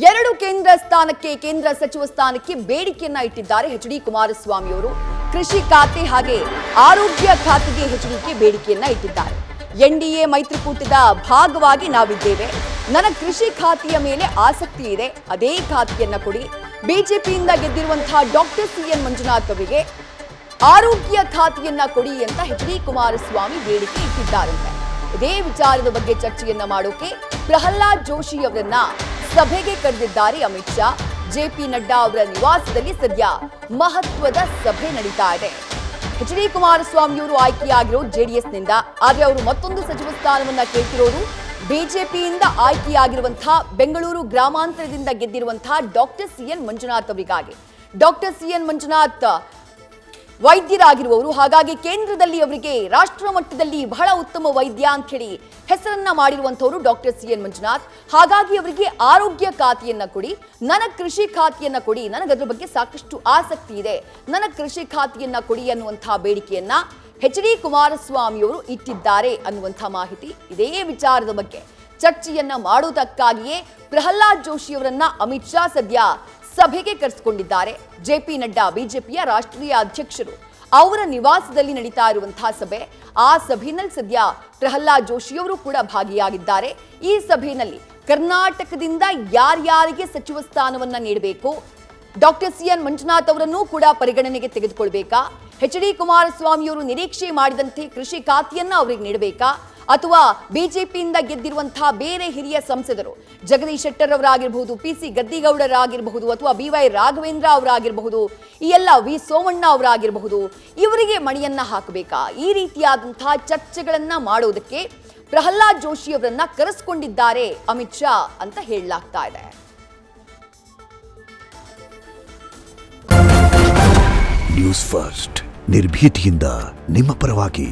ಎರಡು ಕೇಂದ್ರ ಸ್ಥಾನಕ್ಕೆ ಕೇಂದ್ರ ಸಚಿವ ಸ್ಥಾನಕ್ಕೆ ಬೇಡಿಕೆಯನ್ನ ಇಟ್ಟಿದ್ದಾರೆ ಎಚ್.ಡಿ. ಕುಮಾರಸ್ವಾಮಿ ಅವರು. ಕೃಷಿ ಖಾತೆ ಹಾಗೆ ಆರೋಗ್ಯ ಖಾತೆಗೆ ಎಚ್.ಡಿಕೆ ಬೇಡಿಕೆಯನ್ನ ಇಟ್ಟಿದ್ದಾರೆ. ಎನ್ಡಿಎ ಮೈತ್ರಿಕೂಟದ ಭಾಗವಾಗಿ ನಾವಿದ್ದೇವೆ. ನನ್ನ ಕೃಷಿ ಖಾತೆಯ ಮೇಲೆ ಆಸಕ್ತಿ ಇದೆ, ಅದೇ ಖಾತೆಯನ್ನ ಕೊಡಿ. ಬಿಜೆಪಿಯಿಂದ ಗೆದ್ದಿರುವಂತಹ ಡಾಕ್ಟರ್ ಸಿ.ಎನ್. ಮಂಜುನಾಥ್ ಅವರಿಗೆ ಆರೋಗ್ಯ ಖಾತೆಯನ್ನ ಕೊಡಿ ಅಂತ ಎಚ್.ಡಿ. ಕುಮಾರಸ್ವಾಮಿ ಬೇಡಿಕೆ ಇಟ್ಟಿದ್ದಾರಂತೆ. ಇದೇ ವಿಚಾರದ ಬಗ್ಗೆ ಚರ್ಚೆಯನ್ನ ಮಾಡೋಕೆ ಪ್ರಹ್ಲಾದ್ ಜೋಶಿ ಅವರನ್ನ ಸಭೆಗೆ ಕರೆದಿದ್ದಾರೆ ಅಮಿತ್ ಶಾ. ಜೆಪಿ ನಡ್ಡಾ ಅವರ ನಿವಾಸದಲ್ಲಿ ಸದ್ಯ ಮಹತ್ವದ ಸಭೆ ನಡೀತಾ ಇದೆ. ಎಚ್.ಡಿ. ಕುಮಾರಸ್ವಾಮಿ ಅವರು ಆಯ್ಕೆಯಾಗಿರೋ ಜೆಡಿಎಸ್ನಿಂದ, ಆದ್ರೆ ಅವರು ಮತ್ತೊಂದು ಸಚಿವ ಸ್ಥಾನವನ್ನ ಕೇಳ್ತಿರೋರು ಬಿಜೆಪಿಯಿಂದ ಆಯ್ಕೆಯಾಗಿರುವಂತಹ ಬೆಂಗಳೂರು ಗ್ರಾಮಾಂತರದಿಂದ ಗೆದ್ದಿರುವಂತಹ ಡಾಕ್ಟರ್ ಸಿ.ಎನ್. ಮಂಜುನಾಥ್ ಅವರಿಗಾಗಿ. Doctor CN. ಮಂಜುನಾಥ್ ವೈದ್ಯರಾಗಿರುವವರು, ಹಾಗಾಗಿ ಕೇಂದ್ರದಲ್ಲಿ ಅವರಿಗೆ ರಾಷ್ಟ್ರ ಮಟ್ಟದಲ್ಲಿ ಬಹಳ ಉತ್ತಮ ವೈದ್ಯ ಅಂತ ಹೇಳಿ ಹೆಸರನ್ನ ಮಾಡಿರುವಂತವರು ಡಾಕ್ಟರ್ ಸಿ.ಎನ್. ಮಂಜುನಾಥ್. ಹಾಗಾಗಿ ಅವರಿಗೆ ಆರೋಗ್ಯ ಖಾತೆಯನ್ನ ಕೊಡಿ, ನನ್ನ ಕೃಷಿ ಖಾತೆಯನ್ನ ಕೊಡಿ, ನನಗದ್ರ ಬಗ್ಗೆ ಸಾಕಷ್ಟು ಆಸಕ್ತಿ ಇದೆ, ನನ್ನ ಕೃಷಿ ಖಾತೆಯನ್ನ ಕೊಡಿ ಅನ್ನುವಂತಹ ಬೇಡಿಕೆಯನ್ನ ಎಚ್.ಡಿ. ಕುಮಾರಸ್ವಾಮಿ ಅವರು ಇಟ್ಟಿದ್ದಾರೆ ಅನ್ನುವಂತಹ ಮಾಹಿತಿ. ಇದೇ ವಿಚಾರದ ಬಗ್ಗೆ ಚರ್ಚೆಯನ್ನ ಮಾಡುವುದಕ್ಕಾಗಿಯೇ ಪ್ರಹ್ಲಾದ್ ಜೋಶಿ ಅವರನ್ನ ಅಮಿತ್ ಶಾ ಸದ್ಯ ಸಭೆಗೆ ಕರೆಸಿಕೊಂಡಿದ್ದಾರೆ. ಜೆಪಿ ನಡ್ಡಾ ಬಿಜೆಪಿಯ ರಾಷ್ಟ್ರೀಯ ಅಧ್ಯಕ್ಷರು ಅವರ ನಿವಾಸದಲ್ಲಿ ನಡೀತಾ ಇರುವಂತಹ ಸಭೆ. ಆ ಸಭೆಯಲ್ಲಿ ಸದ್ಯ ಪ್ರಹ್ಲಾದ್ ಜೋಶಿ ಅವರು ಕೂಡ ಭಾಗಿಯಾಗಿದ್ದಾರೆ. ಈ ಸಭೆಯಲ್ಲಿ ಕರ್ನಾಟಕದಿಂದ ಯಾರ್ಯಾರಿಗೆ ಸಚಿವ ಸ್ಥಾನವನ್ನ ನೀಡಬೇಕು, ಡಾಕ್ಟರ್ ಸಿ.ಎನ್. ಮಂಜುನಾಥ್ ಅವರನ್ನು ಕೂಡ ಪರಿಗಣನೆಗೆ ತೆಗೆದುಕೊಳ್ಬೇಕಾ, ಎಚ್.ಡಿ. ಕುಮಾರಸ್ವಾಮಿ ಅವರು ನಿರೀಕ್ಷೆ ಮಾಡಿದಂತೆ ಕೃಷಿ ಖಾತೆಯನ್ನ ಅವರಿಗೆ ನೀಡಬೇಕಾ, ಅಥವಾ ಬಿಜೆಪಿಯಿಂದ ಗೆದ್ದಿರುವಂತಹ ಬೇರೆ ಹಿರಿಯ ಸಂಸದರು ಜಗದೀಶ್ ಶೆಟ್ಟರ್ ಅವರಾಗಿರಬಹುದು, ಪಿ.ಸಿ. ಗದ್ದಿಗೌಡರಾಗಿರಬಹುದು, ಅಥವಾ ಬಿ.ವೈ. ರಾಘವೇಂದ್ರ ಅವರಾಗಿರಬಹುದು, ಈ ಎಲ್ಲ ವಿ ಸೋಮಣ್ಣ ಅವರಾಗಿರಬಹುದು, ಇವರಿಗೆ ಮಣಿಯನ್ನ ಹಾಕಬೇಕಾ? ಈ ರೀತಿಯಾದಂತಹ ಚರ್ಚೆಗಳನ್ನ ಮಾಡೋದಕ್ಕೆ ಪ್ರಹ್ಲಾದ್ ಜೋಶಿ ಅವರನ್ನ ಕರೆಸಿಕೊಂಡಿದ್ದಾರೆ ಅಮಿತ್ ಶಾ ಅಂತ ಹೇಳಲಾಗ್ತಾ ಇದೆ. ನ್ಯೂಸ್ ಫಸ್ಟ್ ನಿರ್ಭೀತಿಯಿಂದ ನಿಮ್ಮ ಪರವಾಗಿ.